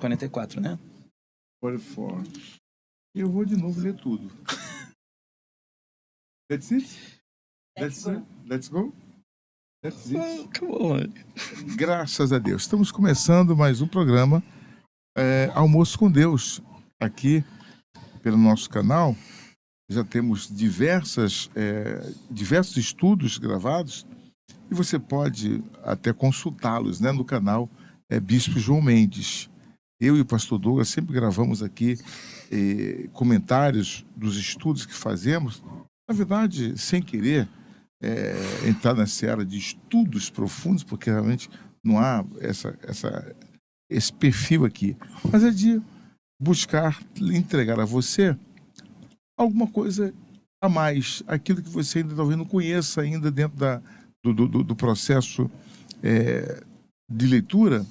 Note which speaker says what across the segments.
Speaker 1: 44, né?
Speaker 2: 44. Eu vou de novo ler tudo. That's it? That's it? Let's go? That's it?
Speaker 1: Come on.
Speaker 2: Graças a Deus. Estamos começando mais um programa Almoço com Deus, aqui pelo nosso canal. Já temos diversos estudos gravados e você pode até consultá-los, né, no canal Bispo João Mendes. Eu e o pastor Douglas sempre gravamos aqui comentários dos estudos que fazemos. Na verdade, sem querer entrar na seara de estudos profundos, porque realmente não há esse perfil aqui. Mas é de buscar entregar a você alguma coisa a mais, aquilo que você ainda talvez não conheça ainda dentro do processo de leitura,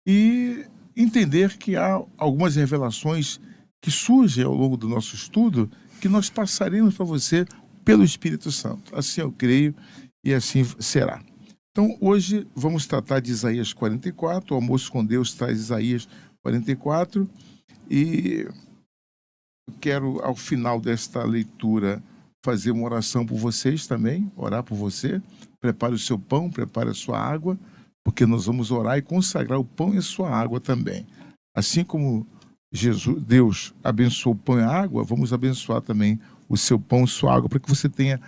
Speaker 2: e entender que há algumas revelações que surgem ao longo do nosso estudo que nós passaremos para você pelo Espírito Santo. Assim eu creio e assim será. Então hoje vamos tratar de Isaías 44, o Almoço com Deus traz Isaías 44, e eu quero, ao final desta leitura, fazer uma oração por vocês também, orar por você. Prepare o seu pão, prepare a sua água, porque nós vamos orar e consagrar o pão e a sua água também. Assim como Deus abençoou o pão e a água, vamos abençoar também o seu pão e sua água, para que você tenha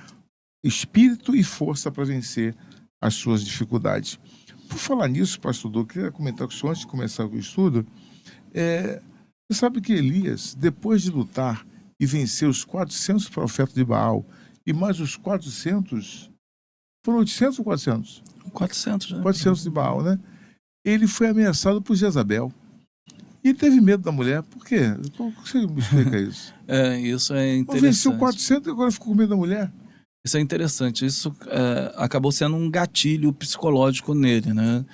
Speaker 2: espírito e força para vencer as suas dificuldades. Por falar nisso, pastor Douglas, eu queria comentar com o senhor antes de começar o estudo. Você sabe que Elias, depois de lutar e vencer os 400 profetas de Baal, e mais os 400, foram 800 ou 400?
Speaker 1: 400, né?
Speaker 2: 400 de Baal, né? Ele foi ameaçado por Jezabel. E teve medo da mulher. Por quê? Como você me explica isso?
Speaker 1: Isso é interessante.
Speaker 2: Venceu 400 e agora ficou com medo da mulher?
Speaker 1: Isso é interessante. Isso acabou sendo um gatilho psicológico nele, né?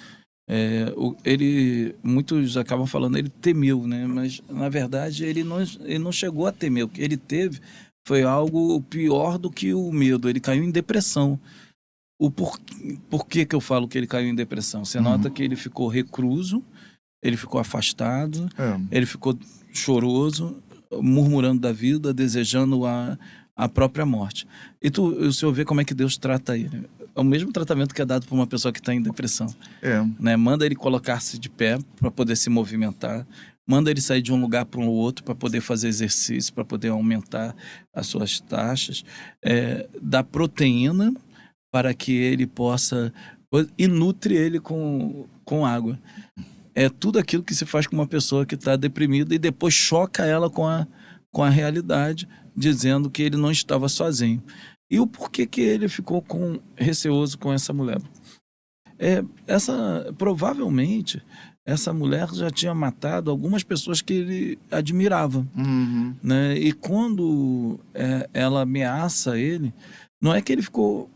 Speaker 1: Muitos acabam falando ele temeu, né? Mas na verdade ele não chegou a temer. O que ele teve foi algo pior do que o medo. Ele caiu em depressão. Por que eu falo que ele caiu em depressão? Você nota que ele ficou recluso, ele ficou afastado, ele ficou choroso, murmurando da vida, desejando a própria morte. E o senhor vê como é que Deus trata ele. É o mesmo tratamento que é dado para uma pessoa que está em depressão. Né? Manda ele colocar-se de pé para poder se movimentar, manda ele sair de um lugar para um outro para poder fazer exercício, para poder aumentar as suas taxas, dá proteína para que ele possa, e nutre ele com água. É tudo aquilo que se faz com uma pessoa que está deprimida e depois choca ela com a realidade, dizendo que ele não estava sozinho. E o porquê que ele ficou receoso com essa mulher? Provavelmente, essa mulher já tinha matado algumas pessoas que ele admirava. Né? E quando ela ameaça ele, não é que ele ficou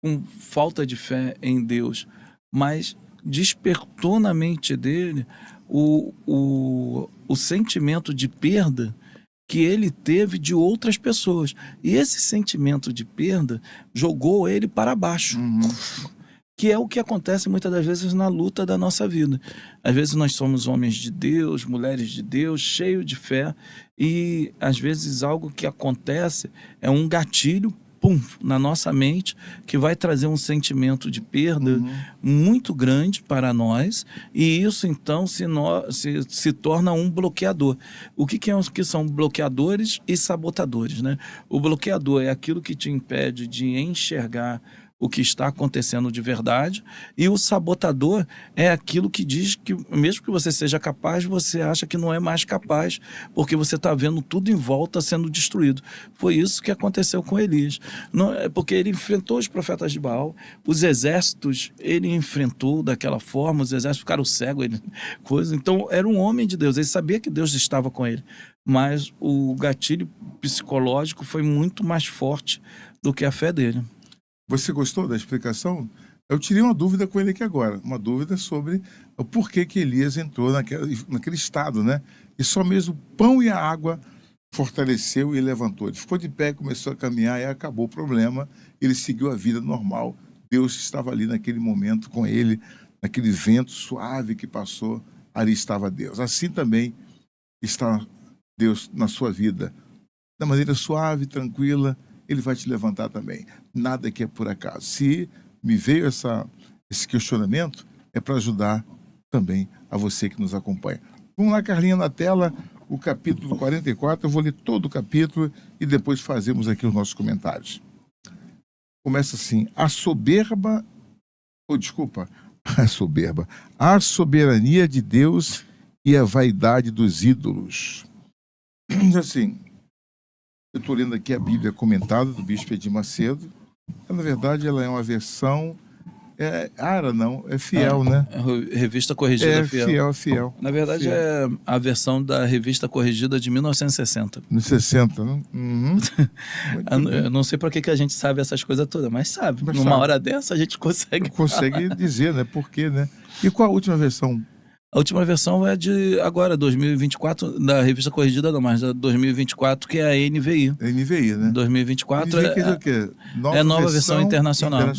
Speaker 1: com falta de fé em Deus, mas despertou na mente dele o sentimento de perda que ele teve de outras pessoas. E esse sentimento de perda jogou ele para baixo. Que é o que acontece muitas das vezes na luta da nossa vida. Às vezes nós somos homens de Deus, mulheres de Deus, cheios de fé, e às vezes algo que acontece é um gatilho na nossa mente, que vai trazer um sentimento de perda muito grande para nós, e isso então se torna um bloqueador. O que são bloqueadores e sabotadores, né? O bloqueador é aquilo que te impede de enxergar o que está acontecendo de verdade, e o sabotador é aquilo que diz que mesmo que você seja capaz, você acha que não é mais capaz, porque você está vendo tudo em volta sendo destruído. Foi isso que aconteceu com Elias. Porque ele enfrentou os profetas de Baal, os exércitos ele enfrentou daquela forma, os exércitos ficaram cegos, então era um homem de Deus, ele sabia que Deus estava com ele, mas o gatilho psicológico foi muito mais forte do que a fé dele.
Speaker 2: Você gostou da explicação? Eu tirei uma dúvida com ele aqui agora, uma dúvida sobre o porquê que Elias entrou naquele estado, né? E só mesmo o pão e a água fortaleceu e levantou. Ele ficou de pé, começou a caminhar e acabou o problema. Ele seguiu a vida normal. Deus estava ali naquele momento com ele, naquele vento suave que passou ali estava Deus. Assim também está Deus na sua vida. Da maneira suave, tranquila, Ele vai te levantar também. Nada que é por acaso. Se me veio esse questionamento, é para ajudar também a você que nos acompanha. Vamos lá, Carlinha, na tela, o capítulo 44. Eu vou ler todo o capítulo e depois fazemos aqui os nossos comentários. Começa assim: a soberania de Deus e a vaidade dos ídolos. Assim, eu estou lendo aqui a Bíblia comentada do Bispo Edir Macedo. Na verdade, ela é uma versão... é fiel, né?
Speaker 1: Revista Corrigida Fiel.
Speaker 2: Fiel.
Speaker 1: Na verdade,
Speaker 2: fiel.
Speaker 1: é a versão da Revista Corrigida de 1960.
Speaker 2: Nos 60, né? Uhum.
Speaker 1: Eu não sei por que a gente sabe essas coisas todas, mas sabe.
Speaker 2: Mas
Speaker 1: Numa
Speaker 2: sabe.
Speaker 1: hora dessa, a gente consegue
Speaker 2: dizer, né? Por quê, né? E qual a última versão?
Speaker 1: A última versão é de agora, 2024, da Revista Corrigida não, mas da 2024, que é a NVI.
Speaker 2: NVI, né?
Speaker 1: 2024
Speaker 2: NVI quer dizer o quê?
Speaker 1: Nova versão internacional.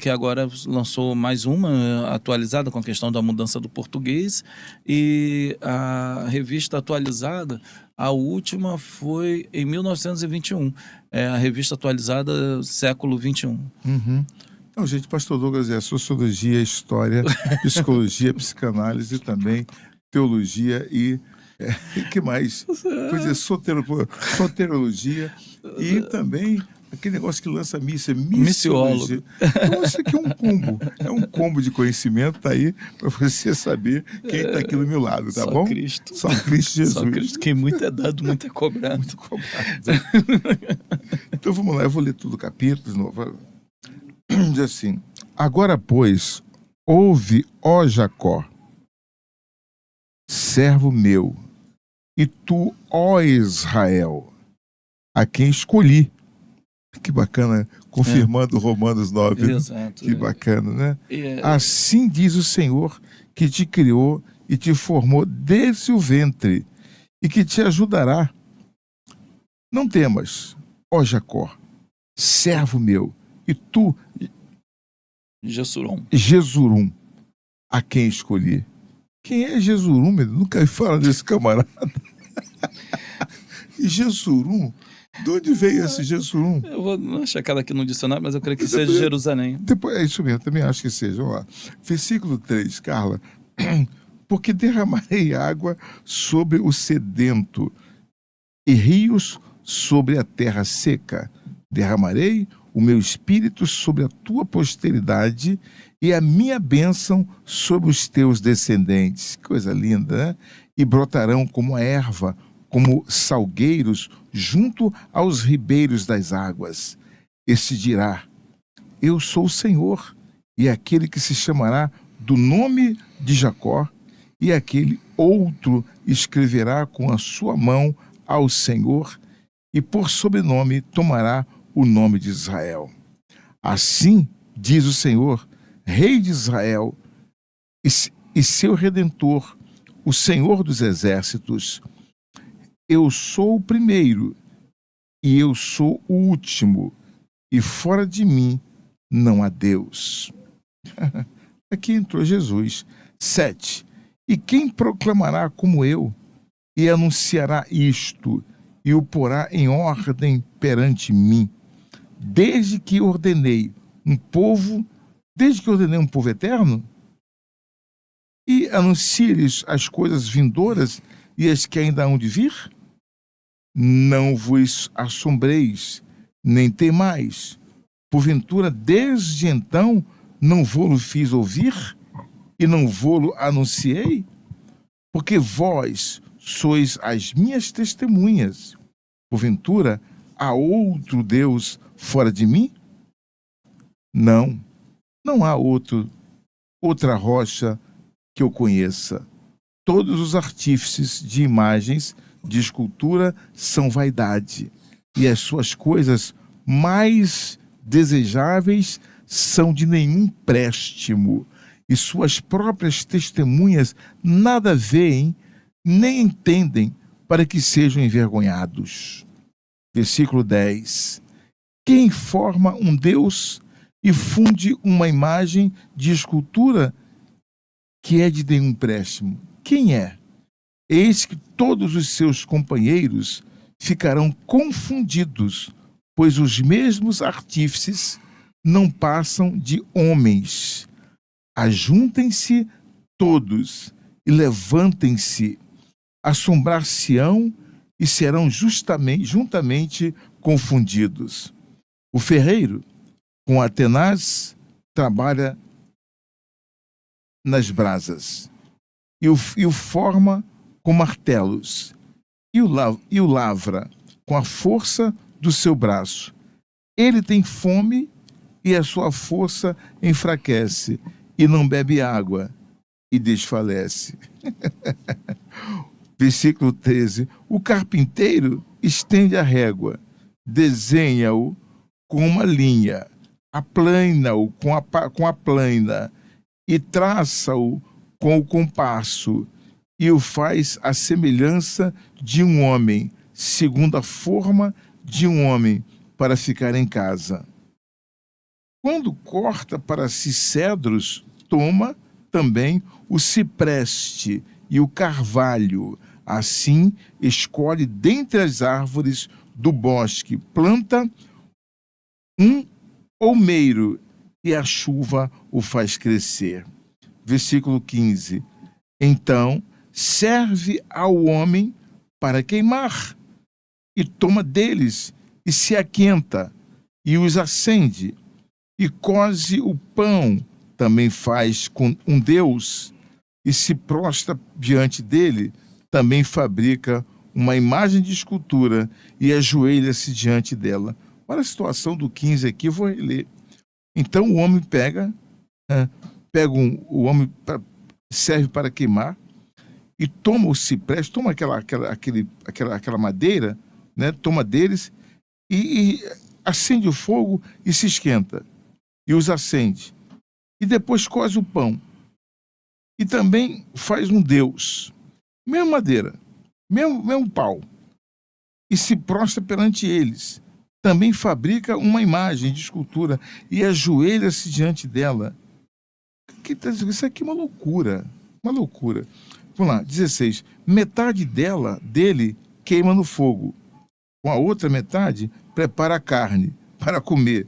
Speaker 1: Que agora lançou mais uma atualizada com a questão da mudança do português. E a revista atualizada, a última foi em 1921. É a revista atualizada século XXI.
Speaker 2: Uhum. Então, gente, Pastor Douglas é sociologia, história, psicologia, psicanálise, também teologia e que mais? Pois é, soterologia e também aquele negócio que lança missa, missiologia. Então, isso aqui é um combo de conhecimento, tá aí para você saber quem está aqui do meu lado, tá bom?
Speaker 1: Cristo.
Speaker 2: Só Cristo Jesus.
Speaker 1: Só Cristo. Quem muito é dado, muito é cobrado.
Speaker 2: Muito cobrado. Então, vamos lá, eu vou ler tudo o capítulo de novo. Diz assim: agora, pois, ouve, ó Jacó, servo meu, e tu, ó Israel, a quem escolhi. Que bacana, confirmando Romanos 9.
Speaker 1: Exato.
Speaker 2: Que bacana, né? Assim diz o Senhor, que te criou e te formou desde o ventre, e que te ajudará. Não temas, ó Jacó, servo meu, e tu, Jesurum, a quem escolhi. Quem é Jesurum? Nunca me fala desse camarada. E Jesurum? De onde veio esse Jesurum?
Speaker 1: Eu vou checar aqui no dicionário, mas eu creio que seja Jerusalém.
Speaker 2: É isso mesmo, também acho que seja. Vamos lá. Versículo 3, Carla. Porque derramarei água sobre o sedento e rios sobre a terra seca. Derramarei o meu espírito sobre a tua posteridade e a minha bênção sobre os teus descendentes. Coisa linda, né? E brotarão como a erva, como salgueiros junto aos ribeiros das águas. Este dirá: eu sou o Senhor, e aquele que se chamará do nome de Jacó, e aquele outro escreverá com a sua mão ao Senhor, e por sobrenome tomará o nome de Israel. Assim diz o Senhor, Rei de Israel, e seu Redentor, o Senhor dos Exércitos: eu sou o primeiro, e eu sou o último, e fora de mim não há Deus. Aqui entrou Jesus. 7. E quem proclamará como eu, e anunciará isto, e o porá em ordem perante mim, desde que ordenei um povo eterno, e anuncie-lhes as coisas vindouras e as que ainda hão de vir? Não vos assombreis, nem temais. Porventura, desde então, não vô-lo fiz ouvir e não vô-lo anunciei? Porque vós sois as minhas testemunhas. Porventura, há outro Deus fora de mim? Não há outra rocha que eu conheça. Todos os artífices de imagens de escultura são vaidade, e as suas coisas mais desejáveis são de nenhum préstimo, e suas próprias testemunhas nada veem, nem entendem, para que sejam envergonhados. Versículo 10. Quem forma um Deus e funde uma imagem de escultura que é de nenhum empréstimo? quem é? Eis que todos os seus companheiros ficarão confundidos, pois os mesmos artífices não passam de homens. Ajuntem-se todos e levantem-se, assombrar-se-ão e serão juntamente confundidos. O ferreiro, com a tenaz, trabalha nas brasas e o forma com martelos e o lavra com a força do seu braço. Ele tem fome e a sua força enfraquece, e não bebe água e desfalece. Versículo 13. O carpinteiro estende a régua, desenha-o com uma linha, aplana-o com a plana, e traça-o com o compasso, e o faz à semelhança de um homem, segundo a forma de um homem, para ficar em casa. Quando corta para si cedros, toma também o cipreste e o carvalho. Assim, escolhe dentre as árvores do bosque, planta um olmeiro, e a chuva o faz crescer. Versículo 15. Então, serve ao homem para queimar, e toma deles, e se aquenta, e os acende, e coze o pão, também faz com um Deus, e se prostra diante dele, também fabrica uma imagem de escultura, e ajoelha-se diante dela. Olha a situação do 15 aqui, eu vou ler. Então o homem serve para queimar, e toma o cipreste, toma aquela madeira, né, toma deles, e acende o fogo e se esquenta, e os acende. E depois coze o pão. E também faz um Deus, mesma madeira, mesmo pau, e se prostra perante eles. Também fabrica uma imagem de escultura e ajoelha-se diante dela. Isso aqui é uma loucura, uma loucura. Vamos lá, 16. Metade dele queima no fogo, com a outra metade prepara a carne para comer.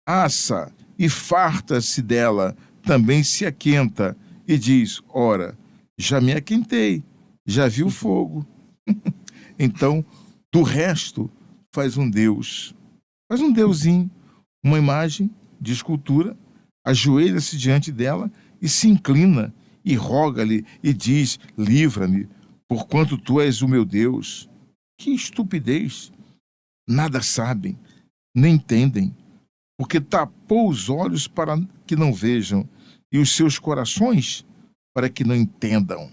Speaker 2: Assa e farta-se dela, também se aquenta, e diz: ora, já me aquentei, já vi o fogo. Então, do resto, faz um deusinho, uma imagem de escultura, ajoelha-se diante dela e se inclina, e roga-lhe, e diz: livra-me, porquanto tu és o meu Deus. Que estupidez! Nada sabem, nem entendem, porque tapou os olhos para que não vejam, e os seus corações para que não entendam.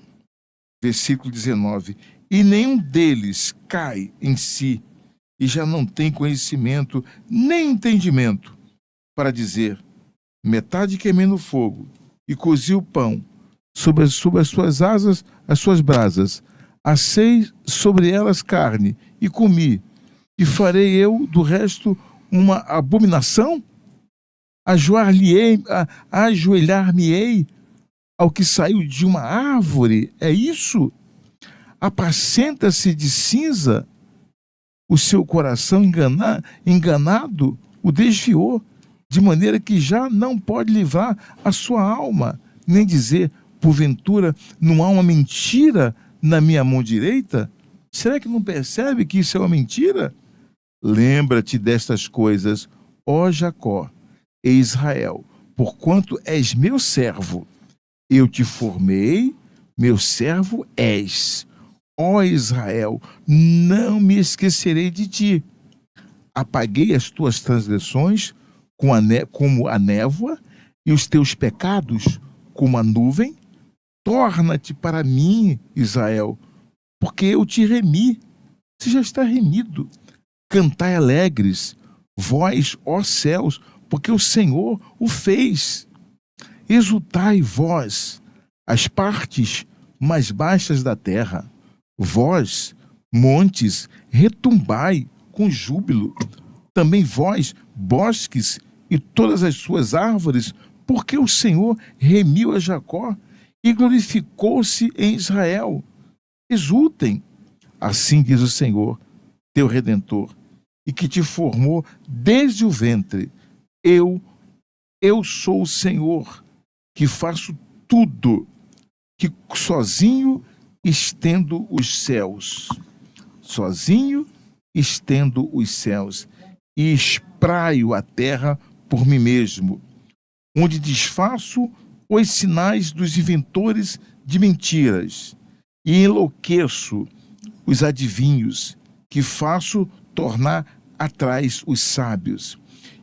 Speaker 2: Versículo 19. E nenhum deles cai em si, e já não tem conhecimento nem entendimento, para dizer: metade queimei no fogo, e cozi o pão, sobre as suas asas, as suas brasas, assei sobre elas carne, e comi, e farei eu do resto uma abominação? Ajoelhar-me-ei ao que saiu de uma árvore? É isso? Apacenta-se de cinza, o seu coração enganado o desviou, de maneira que já não pode livrar a sua alma, nem dizer: porventura não há uma mentira na minha mão direita? Será que não percebe que isso é uma mentira? Lembra-te destas coisas, ó Jacó e Israel, porquanto és meu servo. Eu te formei, meu servo és. Ó Israel, não me esquecerei de ti. Apaguei as tuas transgressões como a névoa, e os teus pecados como a nuvem. Torna-te para mim, Israel, porque eu te remi. Você já está remido. Cantai alegres, vós, ó céus, porque o Senhor o fez. Exultai, vós, as partes mais baixas da terra. Vós, montes, retumbai com júbilo. Também vós, bosques e todas as suas árvores, porque o Senhor remiu a Jacó e glorificou-se em Israel. Exultem, assim diz o Senhor, teu Redentor, e que te formou desde o ventre. Eu sou o Senhor, que faço tudo, que sozinho estendo os céus. Sozinho estendo os céus e espraio a terra por mim mesmo, onde desfaço os sinais dos inventores de mentiras e enlouqueço os adivinhos, que faço tornar atrás os sábios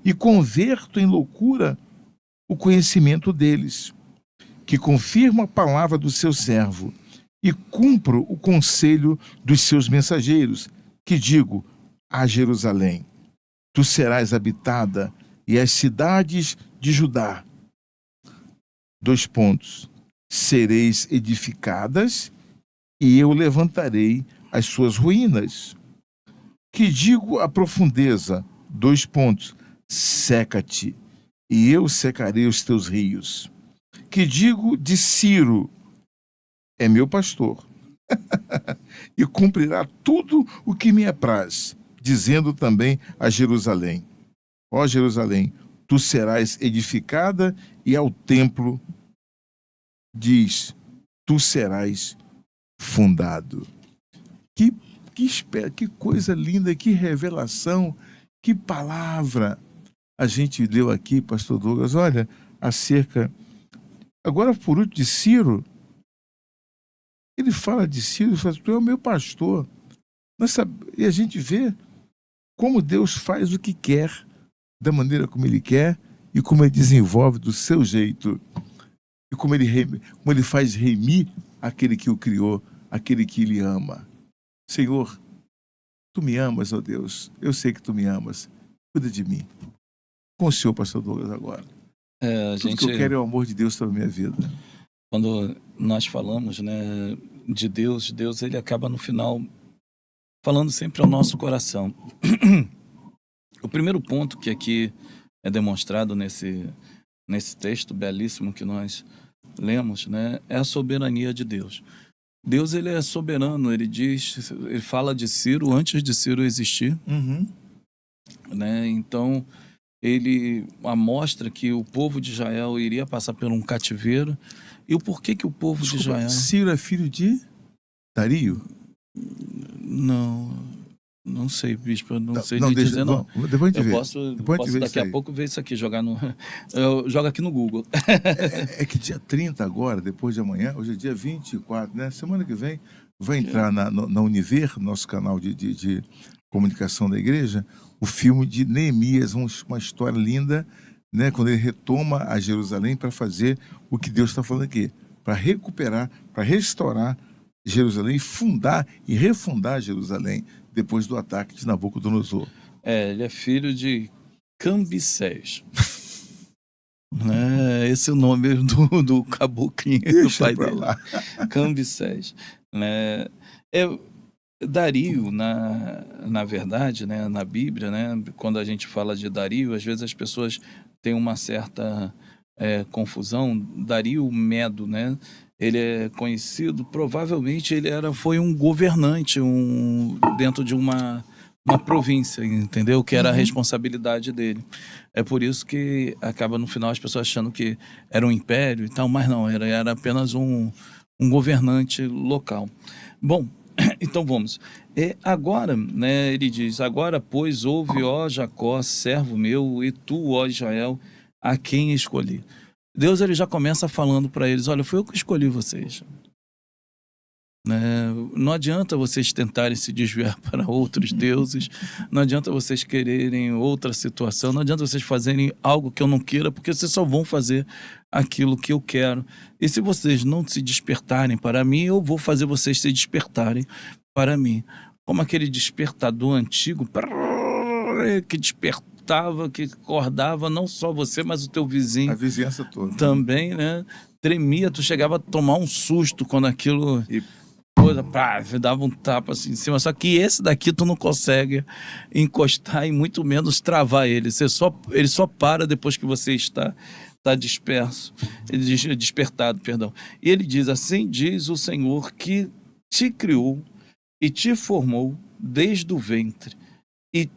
Speaker 2: e converto em loucura o conhecimento deles, que confirmo a palavra do seu servo e cumpro o conselho dos seus mensageiros, que digo a Jerusalém: tu serás habitada, e as cidades de Judá, sereis edificadas, e eu levantarei as suas ruínas. Que digo à profundeza, seca-te, e eu secarei os teus rios. Que digo de Ciro, é meu pastor, e cumprirá tudo o que me apraz, dizendo também a Jerusalém: ó Jerusalém, tu serás edificada, e ao templo diz, tu serás fundado. Que coisa linda, que revelação, que palavra a gente leu aqui, pastor Douglas. Olha, acerca, agora por último, de Ciro. Ele fala de Ciro, fala, tu é o meu pastor. E a gente vê como Deus faz o que quer, da maneira como Ele quer, e como Ele desenvolve do seu jeito. E como ele faz remir aquele que o criou, aquele que Ele ama. Senhor, tu me amas, ó Deus. Eu sei que tu me amas. Cuida de mim. Com o Senhor, pastor Douglas, agora. Tudo que eu quero é o amor de Deus para a minha vida.
Speaker 1: Quando nós falamos, né, de Deus, ele acaba no final falando sempre ao nosso coração. O primeiro ponto que aqui é demonstrado nesse texto belíssimo que nós lemos, né, é a soberania de Deus. Deus, ele é soberano, ele fala de Ciro antes de Ciro existir, né? Então ele mostra que o povo de Israel iria passar por um cativeiro. E o porquê que o povo de Israel...
Speaker 2: Ciro é filho de Dario?
Speaker 1: Não sei, bispo, não sei dizer, não.
Speaker 2: Depois a gente vê.
Speaker 1: Posso daqui a pouco ver isso aqui, jogar no... Joga aqui no Google.
Speaker 2: É que dia 30 agora, depois de amanhã, hoje é dia 24, né? Semana que vem, vai entrar na Univer, nosso canal de comunicação da igreja, o filme de Neemias, uma história linda, né? Quando ele retoma a Jerusalém para fazer o que Deus está falando aqui, para recuperar, para restaurar Jerusalém, fundar e refundar Jerusalém depois do ataque de Nabucodonosor.
Speaker 1: Ele é filho de Cambises. Esse é o nome do caboclinho do pai dele. Lá. Cambises. Né? Dario, na verdade, né, na Bíblia, né, quando a gente fala de Dario, às vezes as pessoas têm uma certa confusão. Dario Medo, né? Ele é conhecido, provavelmente foi um governante dentro de uma província, entendeu? Que era a responsabilidade dele. É por isso que acaba no final as pessoas achando que era um império e tal, mas não, era apenas um governante local. Bom, então vamos. Agora, né, ele diz, agora, pois, ouve, ó Jacó, servo meu, e tu, ó Israel, a quem escolhi. Deus, ele já começa falando para eles, olha, foi eu que escolhi vocês. Né? Não adianta vocês tentarem se desviar para outros deuses, não adianta vocês quererem outra situação, não adianta vocês fazerem algo que eu não queira, porque vocês só vão fazer aquilo que eu quero. E se vocês não se despertarem para mim, eu vou fazer vocês se despertarem para mim. Como aquele despertador antigo que despertava, que acordava não só você, mas o teu vizinho.
Speaker 2: A vizinhança toda.
Speaker 1: Também, né? Tremia, tu chegava a tomar um susto quando aquilo... dava um tapa assim em cima. Só que esse daqui tu não consegue encostar e muito menos travar ele. Ele só para depois que você está está disperso, ele diz, despertado, perdão. E ele diz: assim diz o Senhor que te criou e te formou desde o ventre e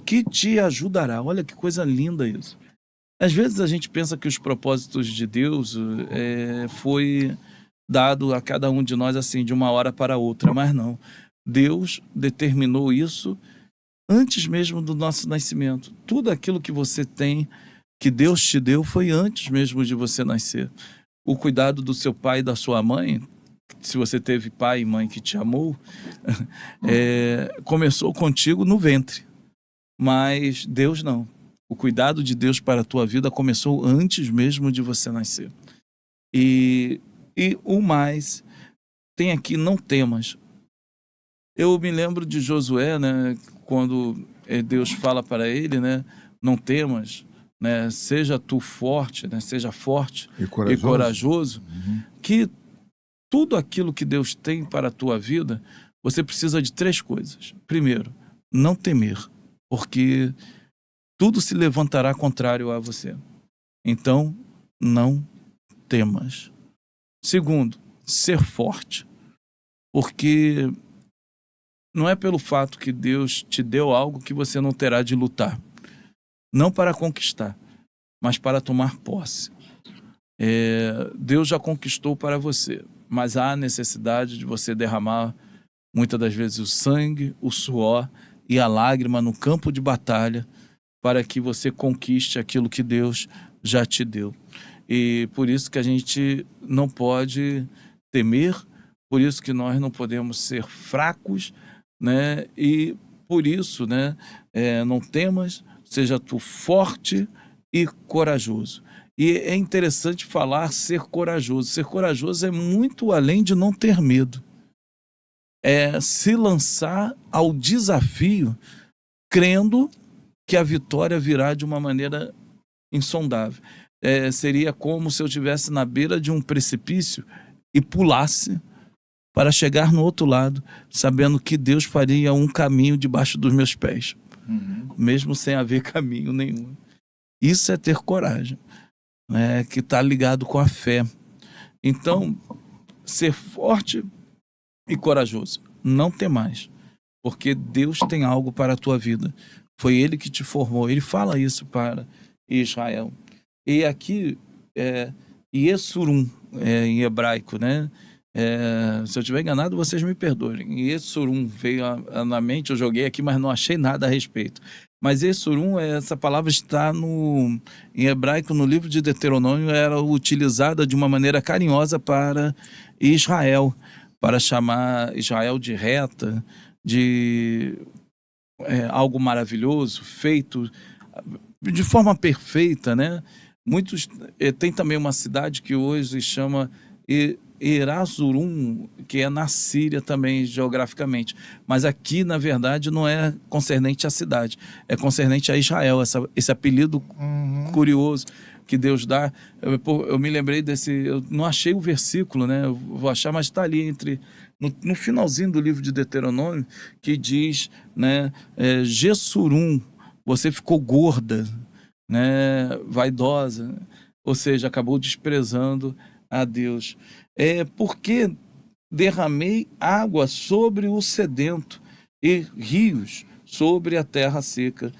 Speaker 1: que te ajudará. Olha que coisa linda isso. Às vezes a gente pensa que os propósitos de Deus foi dado a cada um de nós assim, de uma hora para outra, mas não. Deus determinou isso antes mesmo do nosso nascimento. Tudo aquilo que você tem, que Deus te deu, foi antes mesmo de você nascer. O cuidado do seu pai e da sua mãe, se você teve pai e mãe que te amou, começou contigo no ventre. Mas Deus não. O cuidado de Deus para a tua vida começou antes mesmo de você nascer. E o mais, tem aqui: não temas. Eu me lembro de Josué, né, quando Deus fala para ele, né, não temas, né, seja tu forte, né, seja forte e corajoso, que tudo aquilo que Deus tem para a tua vida, você precisa de 3 coisas. Primeiro, não temer, porque tudo se levantará contrário a você. Então, não temas. Segundo, ser forte, porque não é pelo fato que Deus te deu algo que você não terá de lutar. Não para conquistar, mas para tomar posse. Deus já conquistou para você, mas há necessidade de você derramar muitas das vezes o sangue, o suor e a lágrima no campo de batalha para que você conquiste aquilo que Deus já te deu. E por isso que a gente não pode temer, por isso que nós não podemos ser fracos, né? E por isso, né, não temas, seja tu forte e corajoso. E é interessante falar ser corajoso. Ser corajoso é muito além de não ter medo. É se lançar ao desafio crendo que a vitória virá de uma maneira insondável. Seria como se eu estivesse na beira de um precipício e pulasse para chegar no outro lado, sabendo que Deus faria um caminho debaixo dos meus pés, mesmo sem haver caminho nenhum. Isso é ter coragem, né, que está ligado com a fé. Então, ser forte e corajoso, não temais, porque Deus tem algo para a tua vida. Foi Ele que te formou. Ele fala isso para Israel. E aqui, Yesurum, em hebraico, né? Se eu estiver enganado, vocês me perdoem. Yesurum veio na mente, eu joguei aqui, mas não achei nada a respeito. Mas Yesurum, essa palavra está em hebraico, no livro de Deuteronômio, era utilizada de uma maneira carinhosa para Israel, para chamar Israel de reta, de algo maravilhoso, feito de forma perfeita, né? Muitos tem também uma cidade que hoje se chama Erzurum, que é na Síria também geograficamente, mas aqui na verdade não é concernente à cidade, é concernente a Israel, esse apelido curioso que Deus dá. Eu me lembrei eu não achei o versículo, né? Eu vou achar, mas está ali no finalzinho do livro de Deuteronômio, que diz, né, Gessurum, você ficou gorda, né, vaidosa, ou seja, acabou desprezando a Deus. Porque derramei água sobre o sedento e rios sobre a terra seca.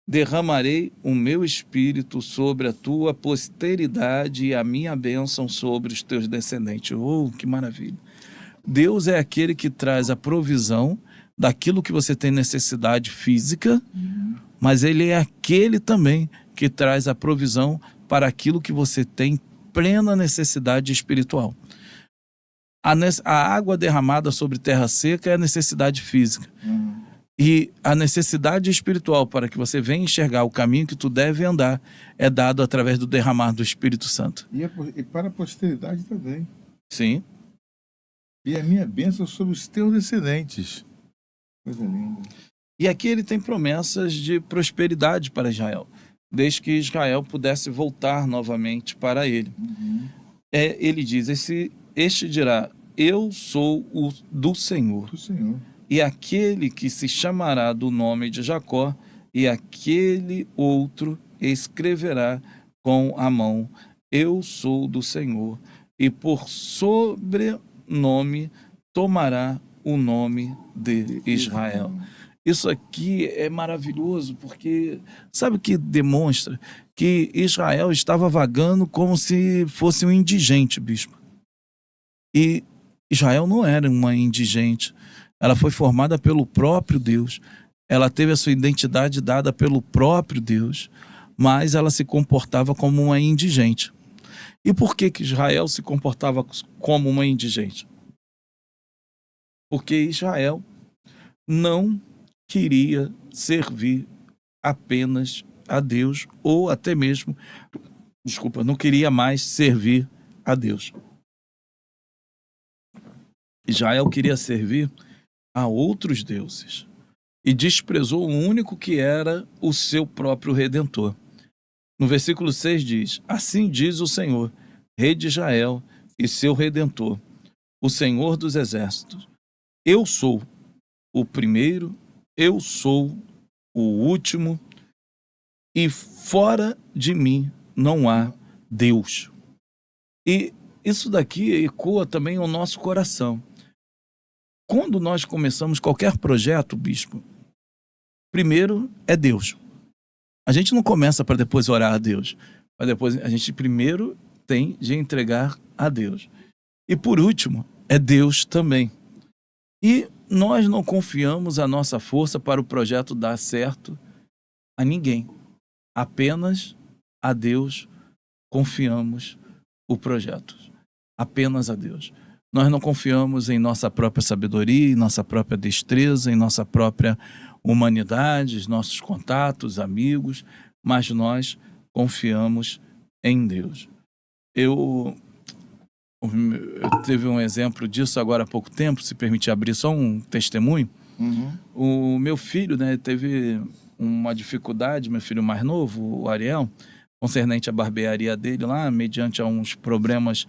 Speaker 1: Derramarei o meu espírito sobre a tua posteridade e a minha bênção sobre os teus descendentes. Oh, que maravilha! Deus é aquele que traz a provisão daquilo que você tem necessidade física, mas Ele é aquele também que traz a provisão para aquilo que você tem plena necessidade espiritual. A água derramada sobre terra seca é a necessidade física. E a necessidade espiritual para que você venha enxergar o caminho que tu deve andar é dado através do derramar do Espírito Santo.
Speaker 2: E para a posteridade também.
Speaker 1: Sim.
Speaker 2: E a minha bênção sobre os teus descendentes. Coisa linda.
Speaker 1: E aqui ele tem promessas de prosperidade para Israel, desde que Israel pudesse voltar novamente para ele. Ele diz, este dirá, eu sou o do Senhor.
Speaker 2: Do Senhor.
Speaker 1: E aquele que se chamará do nome de Jacó, e aquele outro escreverá com a mão: eu sou do Senhor, e por sobrenome tomará o nome de Israel. Isso aqui é maravilhoso, porque sabe o que demonstra? Que Israel estava vagando como se fosse um indigente, bispo. E Israel não era uma indigente. Ela foi formada pelo próprio Deus. Ela teve a sua identidade dada pelo próprio Deus, mas ela se comportava como uma indigente. E por que Israel se comportava como uma indigente? Porque Israel não queria servir apenas a Deus, ou até mesmo, não queria mais servir a Deus. Israel queria servir a outros deuses e desprezou o único que era o seu próprio Redentor. No versículo 6 diz: assim diz o Senhor, Rei de Israel e seu Redentor, o Senhor dos Exércitos: eu sou o primeiro, eu sou o último, e fora de mim não há Deus. E isso daqui ecoa também ao nosso coração. Quando nós começamos qualquer projeto, bispo, primeiro é Deus. A gente não começa para depois orar a Deus, mas depois a gente primeiro tem de entregar a Deus. E por último, é Deus também. E nós não confiamos a nossa força para o projeto dar certo a ninguém. Apenas a Deus confiamos o projeto. Apenas a Deus. Nós não confiamos em nossa própria sabedoria, em nossa própria destreza, em nossa própria humanidade, nossos contatos, amigos, mas nós confiamos em Deus. Eu tive um exemplo disso agora há pouco tempo, se permitir abrir só um testemunho. O meu filho, né, teve uma dificuldade, meu filho mais novo, o Ariel, concernente à barbearia dele lá, mediante a uns problemas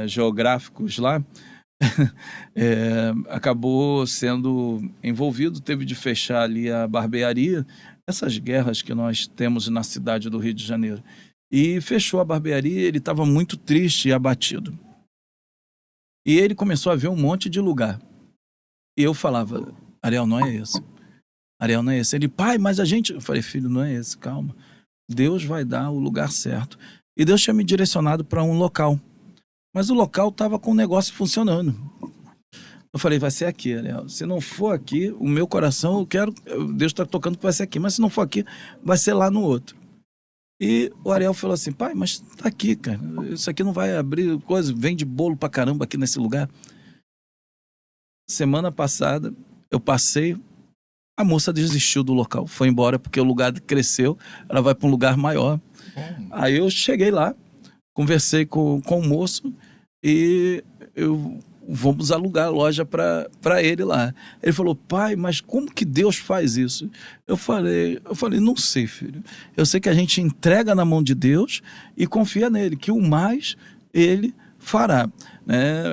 Speaker 1: geográficos lá, acabou sendo envolvido, teve de fechar ali a barbearia, essas guerras que nós temos na cidade do Rio de Janeiro. E fechou a barbearia, ele estava muito triste e abatido. E ele começou a ver um monte de lugar. E eu falava: Ariel, não é esse. Ariel, não é esse. Ele: pai, mas a gente... Eu falei: filho, não é esse, calma. Deus vai dar o lugar certo. E Deus tinha me direcionado para um local. Mas o local estava com o negócio funcionando. Eu falei: vai ser aqui, Ariel. Se não for aqui, o meu coração, eu quero... Deus está tocando que vai ser aqui. Mas se não for aqui, vai ser lá no outro. E o Ariel falou assim: pai, mas tá aqui, cara. Isso aqui não vai abrir coisa. Vende bolo pra caramba aqui nesse lugar. Semana passada, eu passei, a moça desistiu do local. Foi embora porque o lugar cresceu, ela vai para um lugar maior. Aí eu cheguei lá, conversei com o moço e vamos alugar a loja para ele lá. Ele falou: pai, mas como que Deus faz isso? Eu falei: não sei, filho. Eu sei que a gente entrega na mão de Deus e confia nele, que o mais ele fará.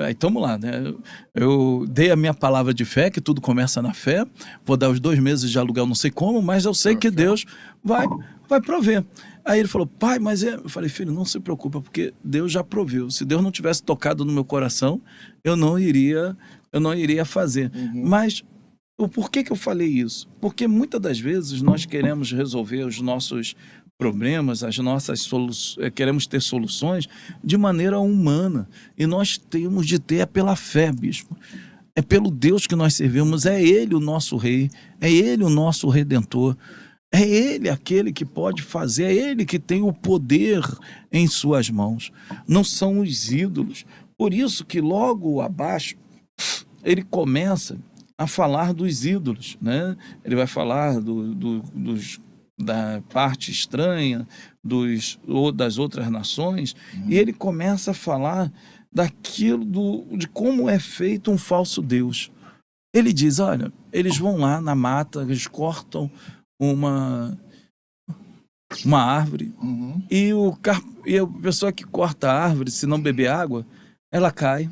Speaker 1: Aí estamos lá, né? Eu dei a minha palavra de fé, que tudo começa na fé. Vou dar os 2 meses de aluguel, não sei como, mas eu sei que Deus vai prover. Aí ele falou: pai, mas eu falei: filho, não se preocupa, porque Deus já proveu. Se Deus não tivesse tocado no meu coração, eu não iria fazer. Mas o porquê que eu falei isso? Porque muitas das vezes nós queremos resolver os nossos problemas, as nossas queremos ter soluções de maneira humana. E nós temos de ter pela fé, bispo. É pelo Deus que nós servimos, é Ele o nosso Rei, é Ele o nosso Redentor. É Ele aquele que pode fazer, é Ele que tem o poder em suas mãos. Não são os ídolos. Por isso que logo abaixo ele começa a falar dos ídolos, né? Ele vai falar da parte estranha das outras nações, e ele começa a falar daquilo de como é feito um falso Deus. Ele diz: olha, eles vão lá na mata, eles cortam uma árvore, e a pessoa que corta a árvore, se não beber água, ela cai.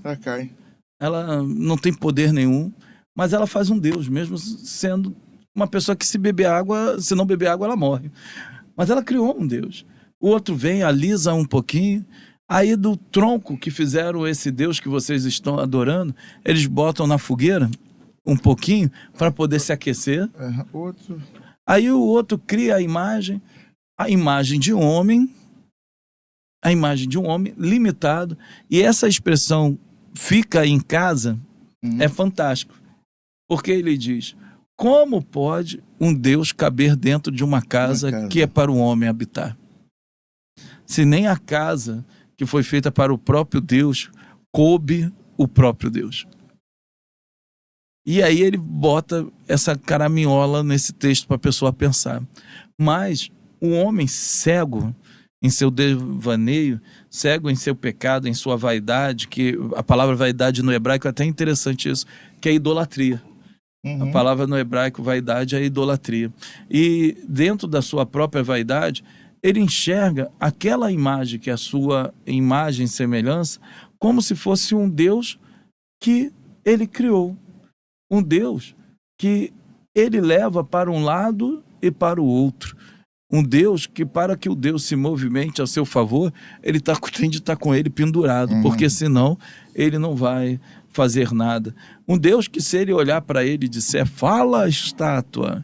Speaker 1: Ela não tem poder nenhum, mas ela faz um Deus, mesmo sendo uma pessoa que se não beber água, ela morre. Mas ela criou um Deus. o outro vem, alisa um pouquinho. Aí do tronco que fizeram esse Deus que vocês estão adorando, eles botam na fogueira um pouquinho para poder se aquecer.
Speaker 2: Outro.
Speaker 1: Aí o outro cria a imagem de um homem, limitado, e essa expressão fica em casa é fantástico, porque ele diz: como pode um Deus caber dentro de uma casa que é para o homem habitar? Se nem a casa que foi feita para o próprio Deus coube o próprio Deus. E aí ele bota essa caraminhola nesse texto para a pessoa pensar. Mas o homem cego em seu devaneio, cego em seu pecado, em sua vaidade, que a palavra vaidade no hebraico é até interessante isso, que é idolatria. A palavra no hebraico vaidade é idolatria. E dentro da sua própria vaidade, ele enxerga aquela imagem, que é a sua imagem e semelhança, como se fosse um Deus que ele criou. Um Deus que ele leva para um lado e para o outro. Um Deus que, para que o Deus se movimente a seu favor, ele tem de estar com ele pendurado, porque senão ele não vai fazer nada. Um Deus que, se ele olhar para ele e disser: fala, estátua,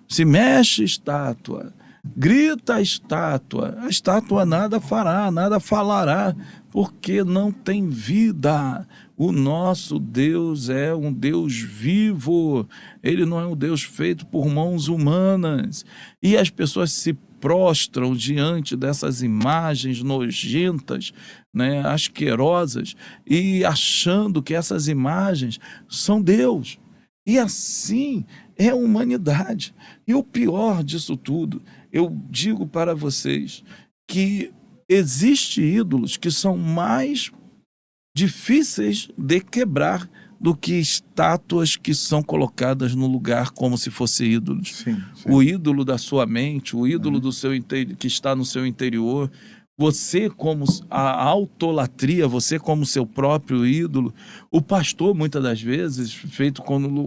Speaker 1: se mexe, estátua, grita, a estátua nada fará, nada falará, porque não tem vida. O nosso Deus é um Deus vivo, ele não é um Deus feito por mãos humanas. E as pessoas se prostram diante dessas imagens nojentas, né, asquerosas, e achando que essas imagens são Deus. E assim é a humanidade. E o pior disso tudo, eu digo para vocês que existem ídolos que são mais difíceis de quebrar do que estátuas que são colocadas no lugar como se fossem ídolos.
Speaker 2: Sim.
Speaker 1: O ídolo da sua mente, o ídolo do seu que está no seu interior, você como a autolatria, você como seu próprio ídolo, o pastor muitas das vezes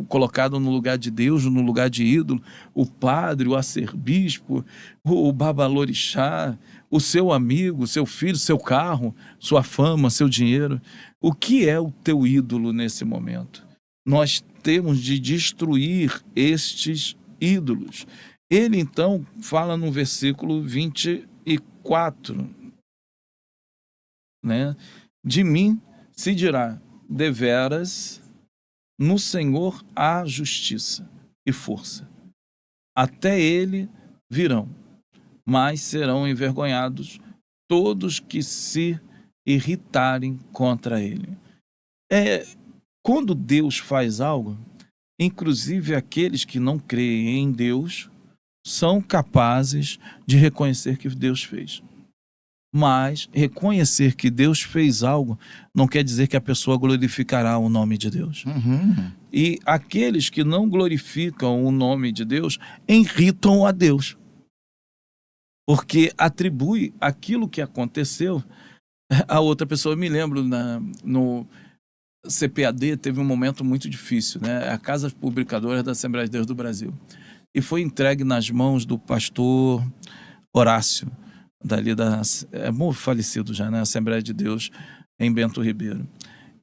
Speaker 1: colocado no lugar de Deus, no lugar de ídolo, o padre, o arcebispo, o babalorixá, o seu amigo, seu filho, seu carro, sua fama, seu dinheiro. O que é o teu ídolo nesse momento? Nós temos de destruir estes ídolos. Ele então fala no versículo 24, né? De mim se dirá: deveras no Senhor há justiça e força. Até ele virão, mas serão envergonhados todos que se irritarem contra ele. Quando Deus faz algo, inclusive aqueles que não creem em Deus são capazes de reconhecer que Deus fez. Mas reconhecer que Deus fez algo não quer dizer que a pessoa glorificará o nome de Deus. E aqueles que não glorificam o nome de Deus irritam a Deus, porque atribui aquilo que aconteceu a outra pessoa. Eu me lembro no CPAD teve um momento muito difícil, né? A Casa Publicadora da Assembleia de Deus do Brasil, e foi entregue nas mãos do pastor Horácio, dali é muito falecido já, né? Assembleia de Deus em Bento Ribeiro.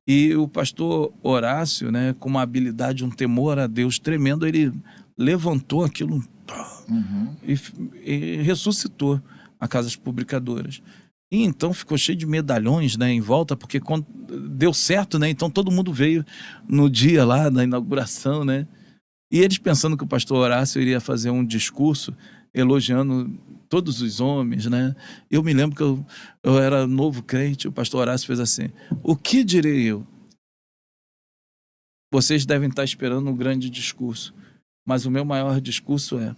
Speaker 1: E o pastor Horácio, né, com uma habilidade, um temor a Deus tremendo, ele levantou aquilo e ressuscitou a Casas Publicadoras. E então ficou cheio de medalhões, né, em volta, porque quando deu certo, né, então todo mundo veio no dia lá da inauguração, né, e eles pensando que o pastor Horácio iria fazer um discurso elogiando todos os homens, né. Eu me lembro que eu era novo crente, o pastor Horácio fez assim: o que direi eu? Vocês devem estar esperando um grande discurso, mas o meu maior discurso é: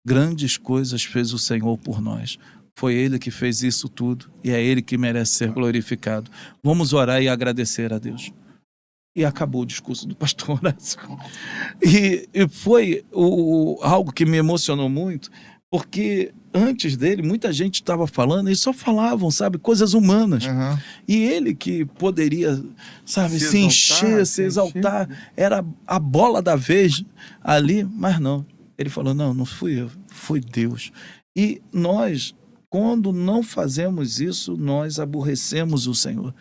Speaker 1: grandes coisas fez o Senhor por nós. Foi Ele que fez isso tudo e é Ele que merece ser glorificado. Vamos orar e agradecer a Deus. E acabou o discurso do pastor Horácio. E foi algo que me emocionou muito, porque antes dele muita gente estava falando e só falavam, sabe, coisas humanas. E ele que poderia, sabe, se encher, se exaltar, era a bola da vez ali, mas não. Ele falou: não fui eu, foi Deus. E nós, quando não fazemos isso, nós aborrecemos o Senhor.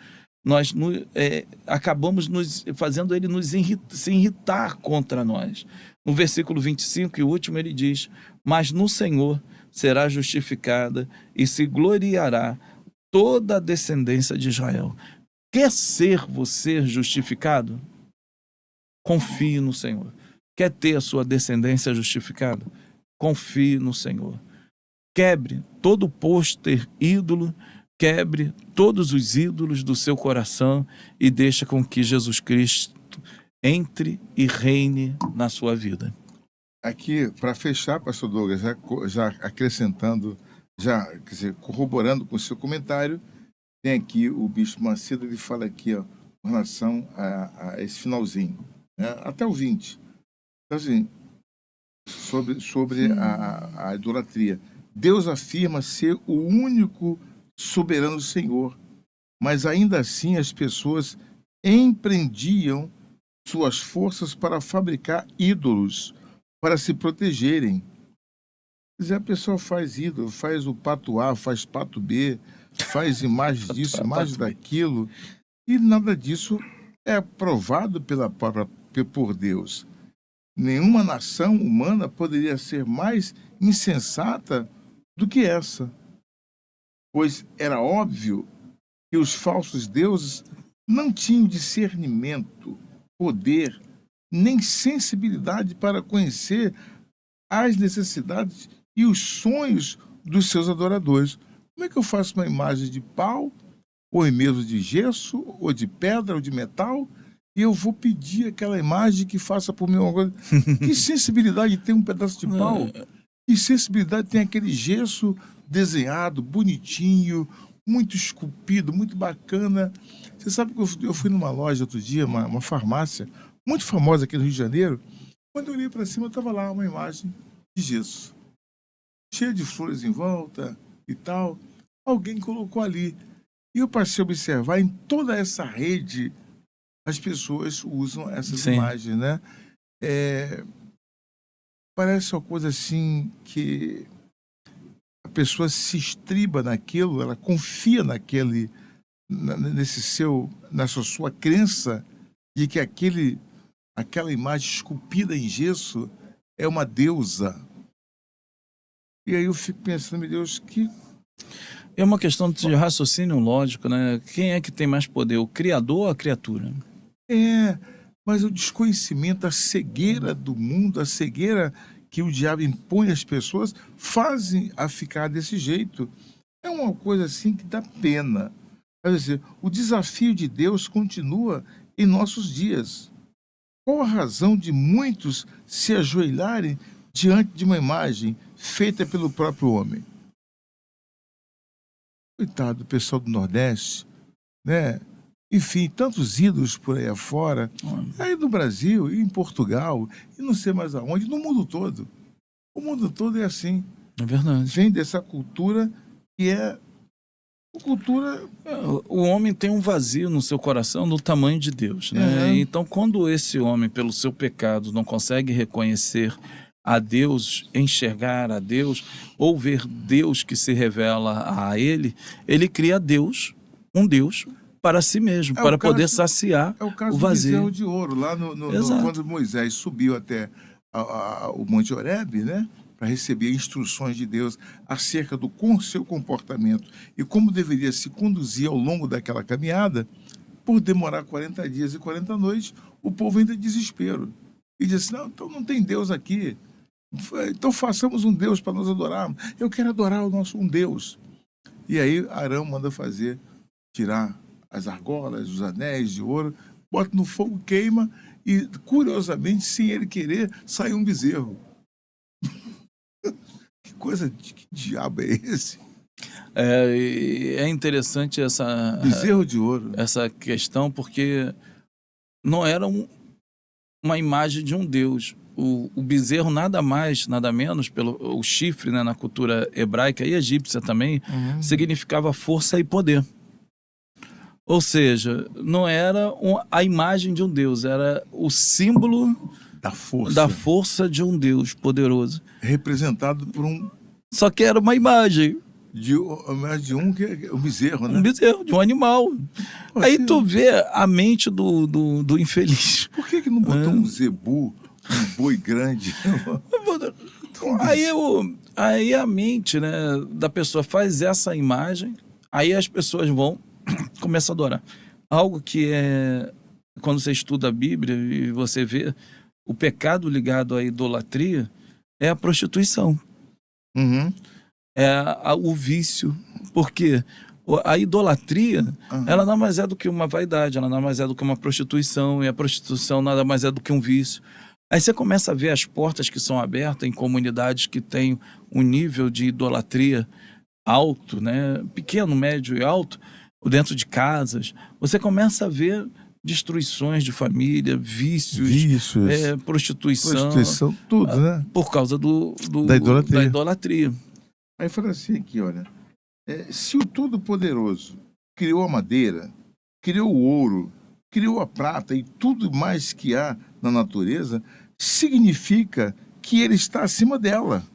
Speaker 1: Nós acabamos fazendo ele se irritar contra nós. No versículo 25, e o último, ele diz: mas no Senhor será justificada e se gloriará toda a descendência de Israel. Quer ser você justificado? Confie no Senhor. Quer ter a sua descendência justificada? Confie no Senhor. Quebre todo pôster ídolo, quebre todos os ídolos do seu coração e deixa com que Jesus Cristo entre e reine na sua vida.
Speaker 2: Aqui, para fechar, pastor Douglas, já acrescentando, quer dizer, corroborando com o seu comentário, tem aqui o bispo Macedo, ele fala aqui, ó, com relação a esse finalzinho, né, até o 20. Então, assim, sobre a idolatria. Deus afirma ser o único soberano Senhor, mas ainda assim as pessoas empreendiam suas forças para fabricar ídolos, para se protegerem. Quer dizer, a pessoa faz ídolo, faz o pato A, faz pato B, faz imagem disso, imagem daquilo, e nada disso é aprovado por Deus. Nenhuma nação humana poderia ser mais insensata do que essa, pois era óbvio que os falsos deuses não tinham discernimento, poder, nem sensibilidade para conhecer as necessidades e os sonhos dos seus adoradores. Como é que eu faço uma imagem de pau, ou mesmo de gesso, ou de pedra, ou de metal, e eu vou pedir aquela imagem que faça por mim uma coisa? Que sensibilidade tem um pedaço de pau? Que sensibilidade tem aquele gesso desenhado, bonitinho, muito esculpido, muito bacana? Você sabe que eu fui numa loja outro dia, uma farmácia, muito famosa aqui no Rio de Janeiro. Quando eu olhei para cima, estava lá uma imagem de gesso, cheia de flores em volta e tal. Alguém colocou ali. E eu passei a observar, em toda essa rede, as pessoas usam essas imagens, né? Parece uma coisa assim que a pessoa se estriba naquilo, ela confia nessa sua crença de que aquela imagem esculpida em gesso é uma deusa. E aí eu fico pensando, meu Deus, que...
Speaker 1: É uma questão de raciocínio lógico, né? Quem é que tem mais poder, o Criador ou a criatura?
Speaker 2: Mas o desconhecimento, a cegueira do mundo, a cegueira que o diabo impõe às pessoas, fazem a ficar desse jeito. É uma coisa assim que dá pena. Quer dizer, o desafio de Deus continua em nossos dias. Qual a razão de muitos se ajoelharem diante de uma imagem feita pelo próprio homem? Coitado do pessoal do Nordeste, né? Enfim, tantos ídolos por aí afora, aí no Brasil, e em Portugal, e não sei mais aonde, no mundo todo. O mundo todo é assim.
Speaker 1: É verdade.
Speaker 2: Vem dessa cultura que é cultura...
Speaker 1: O homem tem um vazio no seu coração do tamanho de Deus, né? Então, quando esse homem, pelo seu pecado, não consegue reconhecer a Deus, enxergar a Deus, ou ver Deus que se revela a ele, ele cria Deus, um Deus, para si mesmo, para poder saciar o vazio. É o caso do
Speaker 2: bezerro de ouro, lá quando Moisés subiu até o Monte Horebe, né, para receber instruções de Deus acerca do seu comportamento e como deveria se conduzir ao longo daquela caminhada. Por demorar 40 dias e 40 noites, o povo entra em desespero. E diz assim, não, então não tem Deus aqui. Então façamos um Deus para nós adorarmos. Eu quero adorar um Deus. E aí Arão manda tirar as argolas, os anéis de ouro, bota no fogo, queima e, curiosamente, sem ele querer, sai um bezerro. Que coisa, que diabo é esse?
Speaker 1: É interessante essa...
Speaker 2: Bezerro de ouro.
Speaker 1: Essa questão, porque não era uma imagem de um Deus. O bezerro nada mais, nada menos, o chifre, né, na cultura hebraica e egípcia também, significava força e poder. Ou seja, não era a imagem de um Deus, era o símbolo da força de um Deus poderoso.
Speaker 2: Representado por
Speaker 1: Só que era uma imagem.
Speaker 2: de um que é o bezerro, né?
Speaker 1: Um bezerro, de um animal.
Speaker 2: Pô,
Speaker 1: Aí tu vê a mente do infeliz.
Speaker 2: Por que não botou um zebu, um boi grande?
Speaker 1: Aí a mente, né, da pessoa faz essa imagem, aí as pessoas vão começar a adorar. Algo que é, quando você estuda a Bíblia e você vê, o pecado ligado à idolatria é a prostituição.
Speaker 2: Uhum.
Speaker 1: O vício. Porque a idolatria, ela nada mais é do que uma vaidade, ela nada mais é do que uma prostituição, e a prostituição nada mais é do que um vício. Aí você começa a ver as portas que são abertas em comunidades que têm um nível de idolatria alto, né? Pequeno, médio e alto, dentro de casas. Você começa a ver destruições de família, vícios. Prostituição,
Speaker 2: tudo, né?
Speaker 1: Por causa
Speaker 2: da
Speaker 1: idolatria.
Speaker 2: Aí fala assim aqui, olha, se o Todo-Poderoso criou a madeira, criou o ouro, criou a prata e tudo mais que há na natureza, significa que ele está acima dela.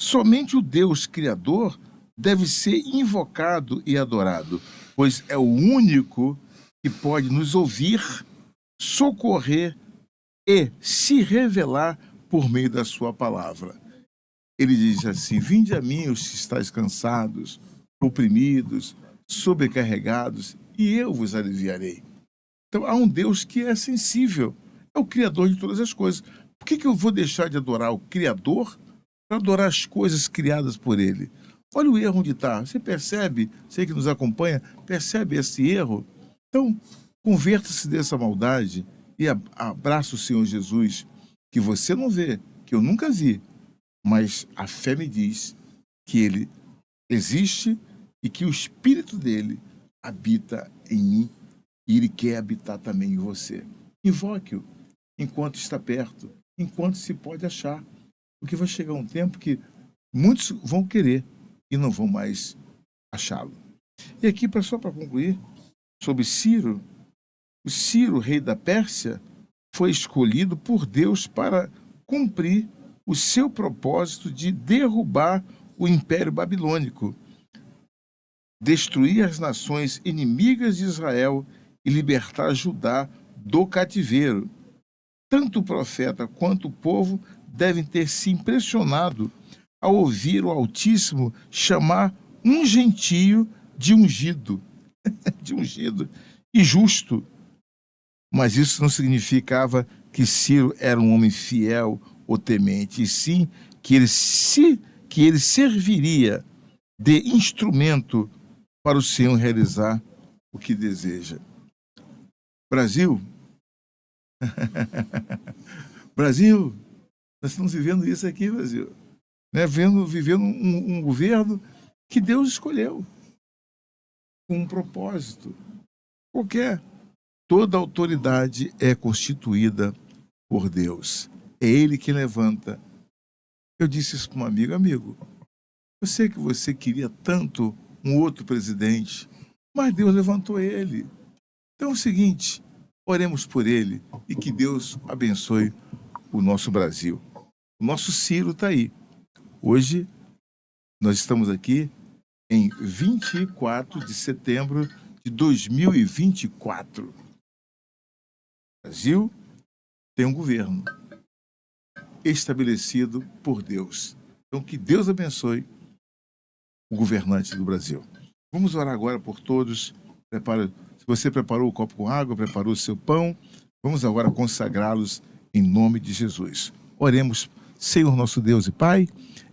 Speaker 2: Somente o Deus Criador deve ser invocado e adorado, pois é o único que pode nos ouvir, socorrer e se revelar por meio da sua palavra. Ele diz assim: vinde a mim os que estáis cansados, oprimidos, sobrecarregados, e eu vos aliviarei. Então há um Deus que é sensível, é o Criador de todas as coisas. Por que eu vou deixar de adorar o Criador para adorar as coisas criadas por Ele? Olha o erro onde está. Você percebe, você que nos acompanha, percebe esse erro? Então, converta-se dessa maldade e abraça o Senhor Jesus, que você não vê, que eu nunca vi, mas a fé me diz que Ele existe e que o Espírito dele habita em mim e Ele quer habitar também em você. Invoque-o enquanto está perto, enquanto se pode achar, porque vai chegar um tempo que muitos vão querer e não vão mais achá-lo. E aqui, só para concluir, sobre Ciro, o Ciro, rei da Pérsia, foi escolhido por Deus para cumprir o seu propósito de derrubar o Império Babilônico, destruir as nações inimigas de Israel e libertar Judá do cativeiro. Tanto o profeta quanto o povo devem ter se impressionado ao ouvir o Altíssimo chamar um gentio de ungido, de ungido e justo. Mas isso não significava que Ciro era um homem fiel ou temente, e sim que ele serviria de instrumento para o Senhor realizar o que deseja. Brasil, Brasil, nós estamos vivendo isso aqui, Brasil, né? Vivendo um governo que Deus escolheu com um propósito qualquer. Toda autoridade é constituída por Deus. É Ele que levanta. Eu disse isso para um amigo, eu sei que você queria tanto um outro presidente, mas Deus levantou ele. Então é o seguinte, oremos por ele e que Deus abençoe o nosso Brasil. O nosso Ciro está aí. Hoje nós estamos aqui em 24 de setembro de 2024. O Brasil tem um governo estabelecido por Deus. Então que Deus abençoe o governante do Brasil. Vamos orar agora por todos. Se você preparou o copo com água, preparou o seu pão, vamos agora consagrá-los em nome de Jesus. Oremos. Senhor nosso Deus e Pai,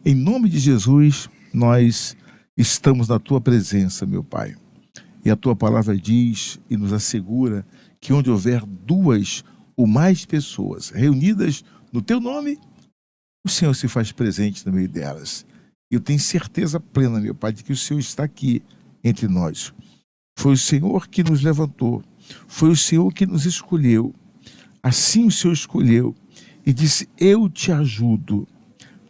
Speaker 2: em nome de Jesus, nós estamos na Tua presença, meu Pai. E a Tua palavra diz e nos assegura que onde houver duas ou mais pessoas reunidas no Teu nome, o Senhor se faz presente no meio delas. Eu tenho certeza plena, meu Pai, de que o Senhor está aqui entre nós. Foi o Senhor que nos levantou, foi o Senhor que nos escolheu. Assim o Senhor escolheu e disse: eu te ajudo,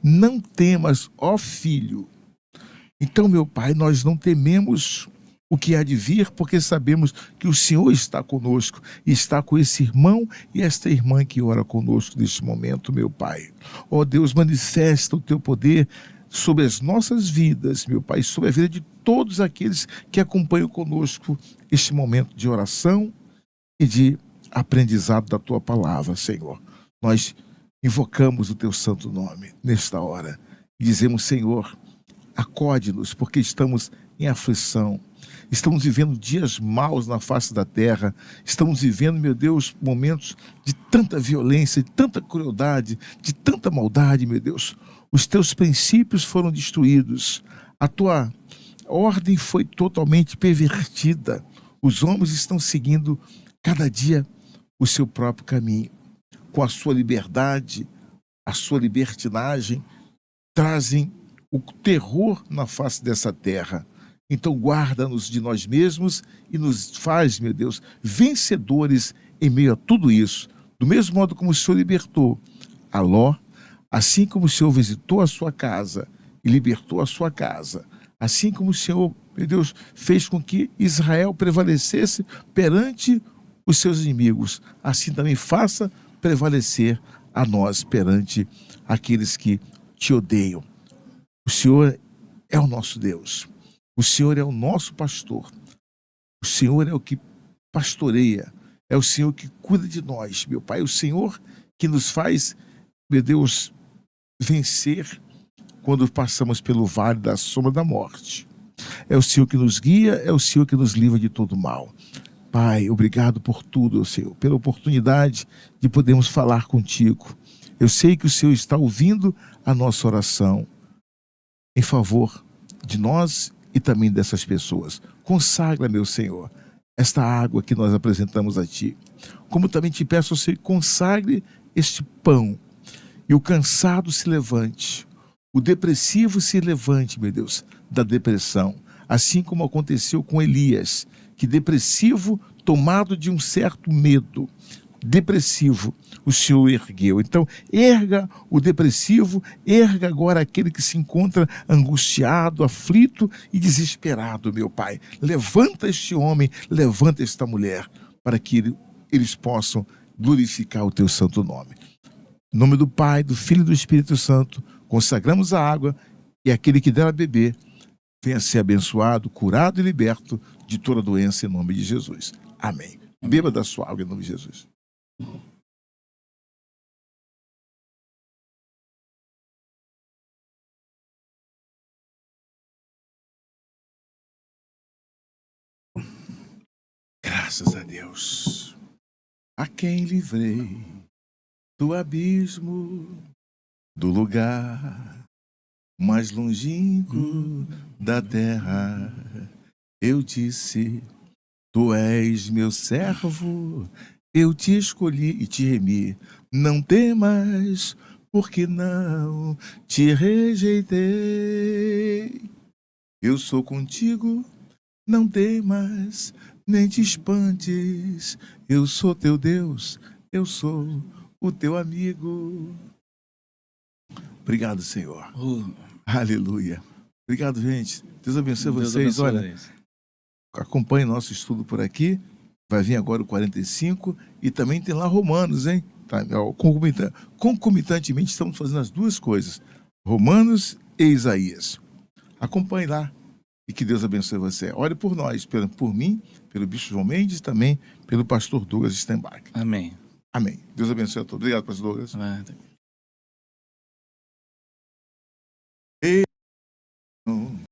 Speaker 2: não temas, ó filho. Então, meu Pai, nós não tememos o que há de vir, porque sabemos que o Senhor está conosco, e está com esse irmão e esta irmã que ora conosco neste momento, meu Pai. Ó Deus, manifesta o teu poder sobre as nossas vidas, meu Pai, sobre a vida de todos aqueles que acompanham conosco este momento de oração e de aprendizado da Tua palavra, Senhor. Nós invocamos o Teu santo nome nesta hora e dizemos, Senhor, acode-nos, porque estamos em aflição, estamos vivendo dias maus na face da terra, estamos vivendo, meu Deus, momentos de tanta violência, de tanta crueldade, de tanta maldade, meu Deus. Os teus princípios foram destruídos, a tua ordem foi totalmente pervertida, os homens estão seguindo cada dia o seu próprio caminho, com a sua liberdade, a sua libertinagem, trazem o terror na face dessa terra. Então guarda-nos de nós mesmos e nos faz, meu Deus, vencedores em meio a tudo isso. Do mesmo modo como o Senhor libertou a Ló, assim como o Senhor visitou a sua casa e libertou a sua casa, assim como o Senhor, meu Deus, fez com que Israel prevalecesse perante os seus inimigos, assim também faça prevalecer a nós perante aqueles que te odeiam. O Senhor é o nosso Deus. O Senhor é o nosso pastor. O Senhor é o que pastoreia. É o Senhor que cuida de nós, meu Pai. É o Senhor que nos faz, meu Deus, vencer quando passamos pelo vale da sombra da morte. É o Senhor que nos guia, é o Senhor que nos livra de todo mal. Pai, obrigado por tudo, Senhor, pela oportunidade de podermos falar contigo. Eu sei que o Senhor está ouvindo a nossa oração em favor de nós e também dessas pessoas. Consagra, meu Senhor, esta água que nós apresentamos a Ti. Como também te peço, Senhor, consagre este pão e o cansado se levante, o depressivo se levante, meu Deus, da depressão, assim como aconteceu com Elias, que depressivo, tomado de um certo medo, depressivo, o Senhor ergueu. Então, erga o depressivo, erga agora aquele que se encontra angustiado, aflito e desesperado, meu Pai. Levanta este homem, levanta esta mulher, para que eles possam glorificar o Teu santo nome. Em nome do Pai, do Filho e do Espírito Santo, consagramos a água e aquele que dela beber, venha ser abençoado, curado e liberto de toda doença em nome de Jesus. Amém. Beba da sua água em nome de Jesus. Graças a Deus. A quem livrei do abismo, do lugar mais longínquo da terra, eu disse, tu és meu servo, eu te escolhi e te remi, não temas, porque não te rejeitei. Eu sou contigo, não temas, nem te espantes, eu sou teu Deus, eu sou o teu amigo. Obrigado, Senhor. Aleluia. Obrigado, gente. Deus abençoe vocês. Olha, acompanhe nosso estudo por aqui. Vai vir agora o 45 e também tem lá Romanos, hein? Tá, concomitantemente estamos fazendo as duas coisas, Romanos e Isaías. Acompanhe lá e que Deus abençoe você. Ore por nós, por mim, pelo Bispo João Mendes e também pelo pastor Douglas Stenbach.
Speaker 1: Amém.
Speaker 2: Amém. Deus abençoe a todos. Obrigado, pastor Douglas.